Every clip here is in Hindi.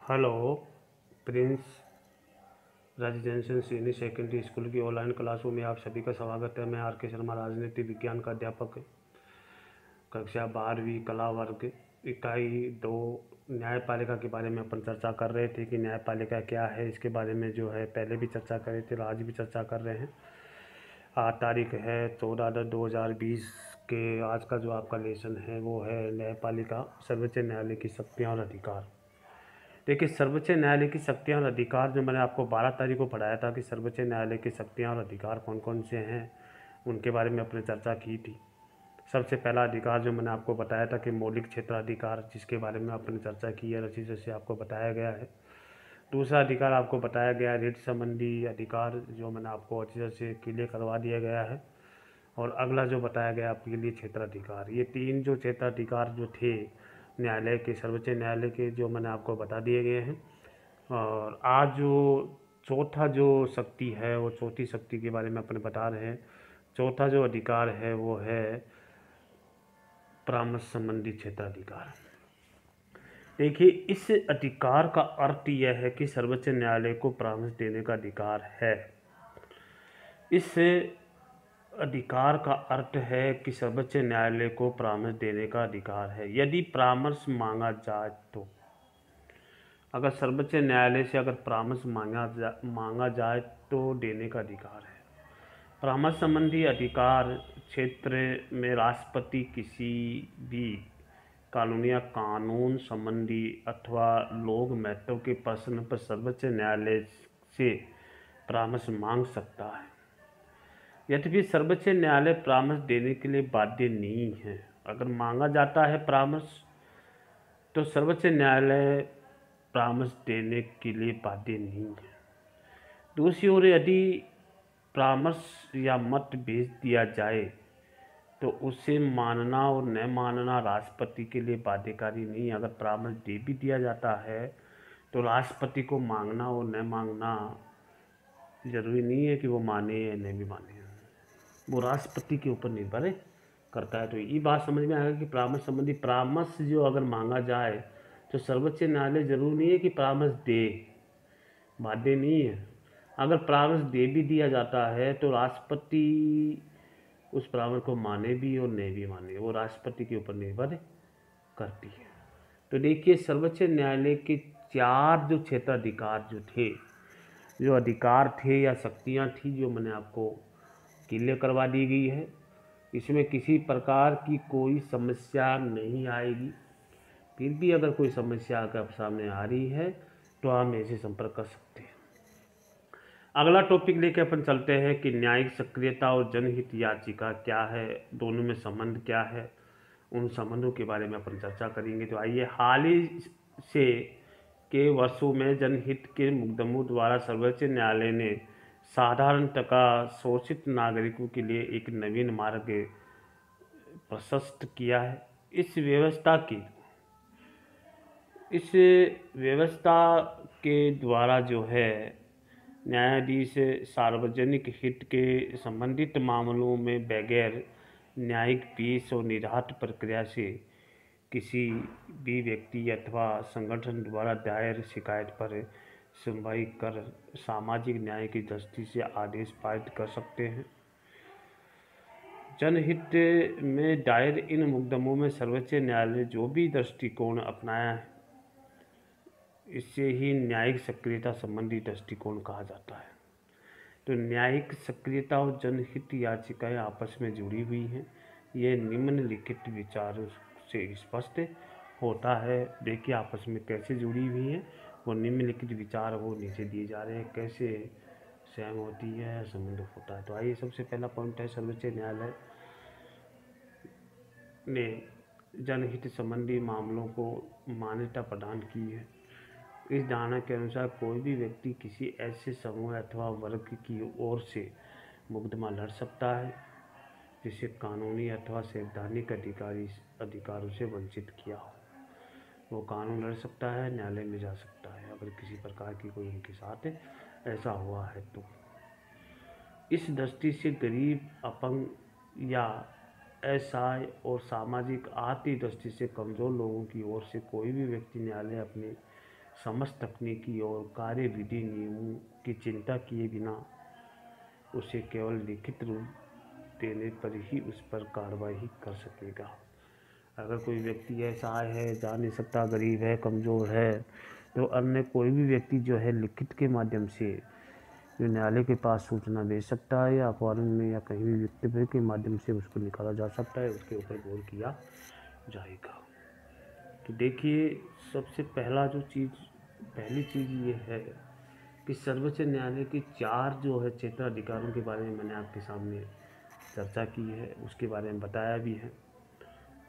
Hello. Prince residential senior secondary school की ऑनलाइन क्लासों में आप सभी का स्वागत है। मैं आर के शर्मा, राजनीति विज्ञान का अध्यापक, कक्षा 12वीं कला वर्ग इकाई 2 न्यायपालिका के बारे में अपन चर्चा कर रहे थे कि न्यायपालिका क्या है। इसके बारे में जो है पहले भी चर्चा कर रहे थे और आज भी चर्चा कर रहे हैं। आज तारीख है 14/10/2020 के। आज का जो आपका लेसन है वो है न्यायपालिका, सर्वोच्च न्यायालय की शक्तियाँ और अधिकार। देखिए, सर्वोच्च न्यायालय की शक्तियाँ और अधिकार जो मैंने आपको 12 तारीख को पढ़ाया था कि सर्वोच्च न्यायालय की शक्तियाँ और अधिकार कौन कौन से हैं, उनके बारे में अपने चर्चा की थी। सबसे पहला अधिकार जो मैंने आपको बताया था कि मौलिक क्षेत्राधिकार, जिसके बारे में अपने चर्चा की है, रची से आपको बताया गया है। दूसरा अधिकार आपको बताया गया है रिट संबंधी अधिकार, जो मैंने आपको अच्छे से क्लियर करवा दिया गया है। और अगला जो बताया गया आपके लिए क्षेत्राधिकार। ये तीन जो क्षेत्राधिकार जो थे न्यायालय के, सर्वोच्च न्यायालय के, जो मैंने आपको बता दिए गए हैं। और आज जो चौथा जो शक्ति है, वो चौथी शक्ति के बारे में अपने बता रहे हैं। चौथा जो अधिकार है वो है परामर्श संबंधी क्षेत्राधिकार। देखिए, इस अधिकार का अर्थ यह है कि सर्वोच्च न्यायालय को परामर्श देने का अधिकार है। इस अधिकार का अर्थ है कि सर्वोच्च न्यायालय को परामर्श देने का अधिकार है यदि परामर्श मांगा जाए तो। अगर सर्वोच्च न्यायालय से अगर परामर्श मांगा जाए तो देने का अधिकार है। परामर्श संबंधी अधिकार क्षेत्र में राष्ट्रपति किसी भी कानून या कानून संबंधी अथवा लोक महत्व के प्रश्न पर सर्वोच्च न्यायालय से परामर्श मांग सकता है। यद्यपि सर्वोच्च न्यायालय परामर्श देने के लिए बाध्य नहीं है। अगर मांगा जाता है परामर्श तो सर्वोच्च न्यायालय परामर्श देने के लिए बाध्य नहीं है। दूसरी ओर यदि परामर्श या मत भेज दिया जाए तो उसे मानना और न मानना राष्ट्रपति के लिए बाध्यकारी नहीं। अगर परामर्श दे भी दिया जाता है तो राष्ट्रपति को मांगना और न मांगना जरूरी नहीं है कि वो माने या नहीं भी माने, वो राष्ट्रपति के ऊपर निर्भर करता है। तो ये बात समझ में आएगा कि परामर्श संबंधी परामर्श जो अगर मांगा जाए तो सर्वोच्च न्यायालय जरूर नहीं है कि परामर्श दे, बाध्य नहीं है। अगर परामर्श दे भी दिया जाता है तो राष्ट्रपति उस परामर्श को माने भी और नहीं भी माने, वो राष्ट्रपति के ऊपर निर्भर करती है। तो देखिए, सर्वोच्च न्यायालय के 4 जो क्षेत्राधिकार जो थे, जो अधिकार थे या शक्तियाँ थी, जो मैंने आपको क्लियर करवा दी गई है। इसमें किसी प्रकार की कोई समस्या नहीं आएगी। फिर भी अगर कोई समस्या आपके सामने आ रही है तो आप मेरे से संपर्क कर सकते हैं। अगला टॉपिक लेके अपन चलते हैं कि न्यायिक सक्रियता और जनहित याचिका क्या है, दोनों में संबंध क्या है, उन संबंधों के बारे में अपन चर्चा करेंगे। तो आइए, हाल ही से के वर्षों में जनहित के मुकदमों द्वारा सर्वोच्च न्यायालय ने साधारणतः शोषित नागरिकों के लिए एक नवीन मार्ग प्रशस्त किया है। इस व्यवस्था के द्वारा जो है न्यायाधीश सार्वजनिक हित के संबंधित मामलों में बगैर न्यायिक फीस और निर्धारित प्रक्रिया से किसी भी व्यक्ति अथवा संगठन द्वारा दायर शिकायत पर सुनवाई कर सामाजिक न्याय की दृष्टि से आदेश पारित कर सकते हैं। जनहित में दायर इन मुकदमों में सर्वोच्च न्यायालय ने जो भी दृष्टिकोण अपनाया है, इससे ही न्यायिक सक्रियता संबंधी दृष्टिकोण कहा जाता है। तो न्यायिक सक्रियता और जनहित याचिकाएं आपस में जुड़ी हुई हैं। ये निम्नलिखित विचारों से स्पष्ट होता है। देखिए, आपस में कैसे जुड़ी हुई हैं, वो निम्नलिखित विचार वो नीचे दिए जा रहे हैं, कैसे सहम होती है, संबंध होता है। तो आइए, सबसे पहला पॉइंट है, सर्वोच्च न्यायालय ने जनहित संबंधी मामलों को मान्यता प्रदान की है। इस धारणा के अनुसार कोई भी व्यक्ति किसी ऐसे समूह अथवा वर्ग की ओर से मुकदमा लड़ सकता है जिसे कानूनी अथवा संवैधानिक अधिकारों से वंचित किया हो। वो कानून लड़ सकता है, न्यायालय में जा सकता है अगर किसी प्रकार की कोई उनके साथ ऐसा हुआ है तो। इस दृष्टि से गरीब, अपंग या असहाय और सामाजिक आर्थिक दृष्टि से कमज़ोर लोगों की ओर से कोई भी व्यक्ति न्यायालय अपने समस्त तकनीकी और कार्य विधि नियमों की चिंता किए बिना उसे केवल लिखित रूप देने पर ही उस पर कार्रवाई कर सकेगा। अगर कोई व्यक्ति ऐसा है, जा नहीं सकता, गरीब है, कमज़ोर है, तो अन्य कोई भी व्यक्ति जो है लिखित के माध्यम से जो न्यायालय के पास सूचना दे सकता है, या अखबारों में या कहीं भी वक्तव्य के माध्यम से उसको निकाला जा सकता है, उसके ऊपर गौर किया जाएगा। तो देखिए, सबसे पहली चीज़ ये है कि सर्वोच्च न्यायालय की 4 जो है क्षेत्राधिकारों के बारे में मैंने आपके सामने चर्चा की है, उसके बारे में बताया भी है।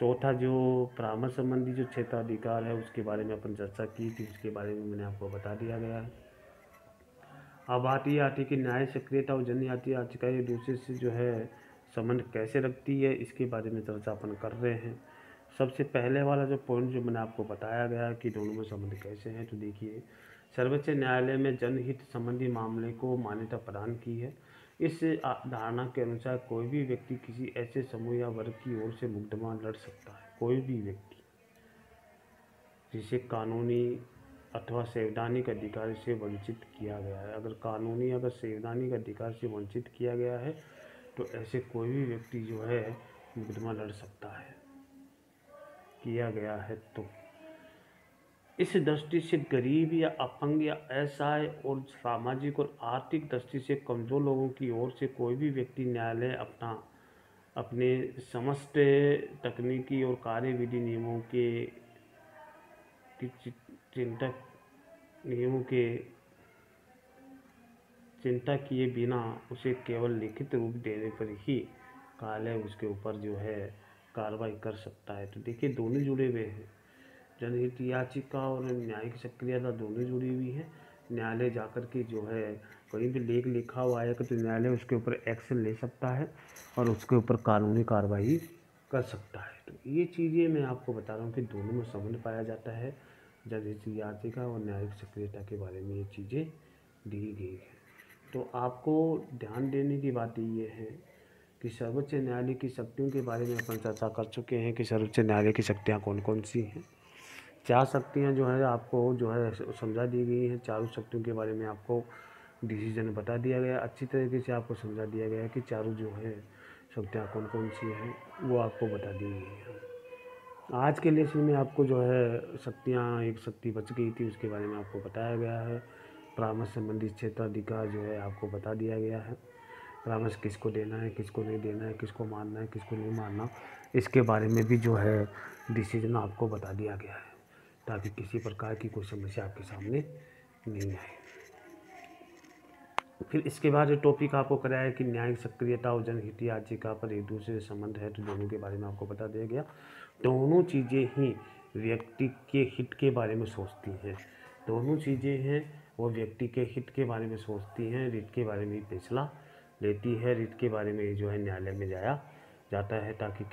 चौथा जो परामर्श संबंधी जो क्षेत्राधिकार है उसके बारे में अपन चर्चा की थी, उसके बारे में मैंने आपको बता दिया गया है। अब आती कि न्याय सक्रियता और जनहित याचिका एक दूसरे से जो है संबंध कैसे रखती है, इसके बारे में चर्चा अपन कर रहे हैं। सबसे पहले वाला जो पॉइंट जो मैंने आपको बताया गया कि दोनों में संबंध कैसे हैं, तो देखिए, सर्वोच्च न्यायालय में जनहित संबंधी मामले को मान्यता प्रदान की है। इस धारणा के अनुसार कोई भी व्यक्ति किसी ऐसे समूह या वर्ग की ओर से मुकदमा लड़ सकता है। कोई भी व्यक्ति जिसे कानूनी अथवा संवैधानिक अधिकार से वंचित किया गया है, अगर संवैधानिक अधिकार से वंचित किया गया है तो ऐसे कोई भी व्यक्ति जो है मुकदमा लड़ सकता है, किया गया है। तो इस दृष्टि से गरीब या अपंग या असहाय और सामाजिक और आर्थिक दृष्टि से कमज़ोर लोगों की ओर से कोई भी व्यक्ति न्यायालय अपने समस्त तकनीकी और कार्य विधि नियमों के चिंता किए बिना उसे केवल लिखित रूप देने पर ही न्यायालय उसके ऊपर जो है कार्रवाई कर सकता है। तो देखिए, दोनों जुड़े हुए हैं, जनहित याचिका और न्यायिक सक्रियता दोनों जुड़ी हुई है। न्यायालय जाकर के जो है कहीं भी लेख लिखा हुआ आएगा तो न्यायालय उसके ऊपर एक्शन ले सकता है और उसके ऊपर कानूनी कार्रवाई कर सकता है। तो ये चीज़ें मैं आपको बता रहा हूँ कि दोनों में संबंध पाया जाता है। जनहित याचिका और न्यायिक सक्रियता के बारे में ये चीज़ें दी गई हैं। तो आपको ध्यान देने की बात ये है कि सर्वोच्च न्यायालय की शक्तियों के बारे में अपन चर्चा कर चुके हैं कि सर्वोच्च न्यायालय की शक्तियाँ कौन कौन सी हैं। 4 शक्तियाँ जो है आपको जो है समझा दी गई हैं। चारों शक्तियों के बारे में आपको डिसीजन बता दिया गया, अच्छी तरीके से आपको समझा दिया गया कि चारों जो है शक्तियाँ कौन कौन सी हैं वो आपको बता दी गई हैं। आज के लेसन में आपको जो है शक्तियाँ, एक शक्ति बच गई थी, उसके बारे में आपको बताया गया है। परामर्श संबंधी क्षेत्राधिकार जो है आपको बता दिया गया है। परामर्श किसको देना है, किसको नहीं देना है, किसको मानना है, किसको नहीं मानना, इसके बारे में भी जो है डिसीजन आपको बता दिया गया है, ताकि किसी प्रकार की कोई समस्या आपके सामने नहीं आए। फिर इसके बाद जो टॉपिक आपको कराया है कि न्यायिक सक्रियता और जनहित याचिका पर एक दूसरे से संबंध है, तो दोनों के बारे में आपको बता दिया गया। दोनों चीज़ें ही व्यक्ति के हित के बारे में सोचती हैं, दोनों चीज़ें हैं वो व्यक्ति के हित के बारे में सोचती हैं, रिट के बारे में फैसला लेती है, रिट के बारे में जो है न्यायालय में जाया जाता है, ताकि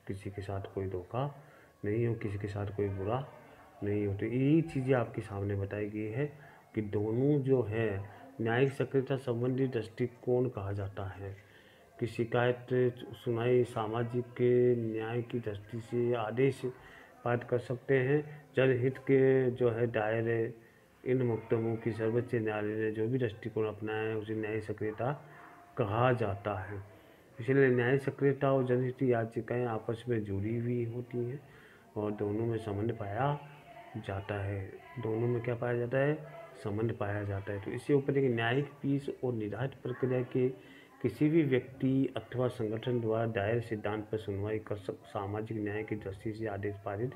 किसी के साथ कोई धोखा नहीं हो, किसी के साथ कोई बुरा नहीं हो। तो यही चीज़ें आपके सामने बताई गई है कि दोनों जो है न्यायिक सक्रियता संबंधी दृष्टिकोण कहा जाता है कि शिकायत सुनाई सामाजिक न्याय की दृष्टि से आदेश पारित कर सकते हैं। जनहित के जो है दायरे इन मुकदमों की सर्वोच्च न्यायालय ने जो भी दृष्टिकोण अपनाया है उसे न्यायिक सक्रियता कहा जाता है। इसलिए न्यायिक सक्रियता और जनहित याचिकाएँ आपस में जुड़ी हुई होती हैं और दोनों में संबंध पाया जाता है। दोनों में क्या पाया जाता है? संबंध पाया जाता है। तो इससे ऊपर एक न्यायिक पीस और निर्धारित प्रक्रिया के किसी भी व्यक्ति अथवा संगठन द्वारा दायर सिद्धांत पर सुनवाई कर सामाजिक न्याय की दृष्टि से आदेश पारित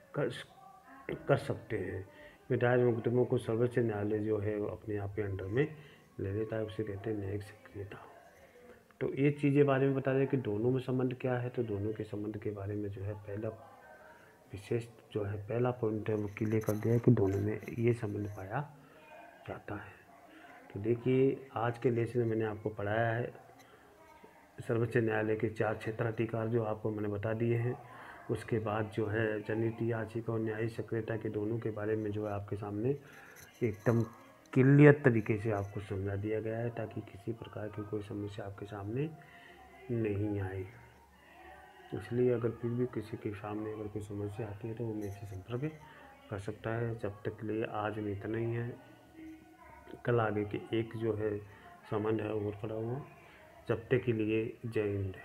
कर सकते हैं। दायर मुकदमों को सर्वोच्च न्यायालय जो है अपने आप के अंडर में ले लेता है, उसे कहते हैं न्यायिक सक्रियता। तो ये चीज़ें बारे में बता दें कि दोनों में संबंध क्या है। तो दोनों के संबंध के बारे में जो है पहला पॉइंट है वो क्लियर कर दिया है कि दोनों में ये संबंध पाया जाता है। तो देखिए, आज के लेसन में मैंने आपको पढ़ाया है सर्वोच्च न्यायालय के 4 क्षेत्राधिकार जो आपको मैंने बता दिए हैं। उसके बाद जो है जनहित याचिका और न्यायिक सक्रियता के दोनों के बारे में जो है आपके सामने एकदम क्लियर तरीके से आपको समझा दिया गया है, ताकि किसी प्रकार की कोई समस्या आपके सामने नहीं आए। इसलिए अगर फिर भी किसी के सामने अगर कोई समस्या आती है तो वो मेरे से संपर्क कर सकता है। जब तक के लिए आज में इतना ही है। कल आगे के एक जो है संबंध है और खड़ा हुआ। जब तक के लिए जय हिंद।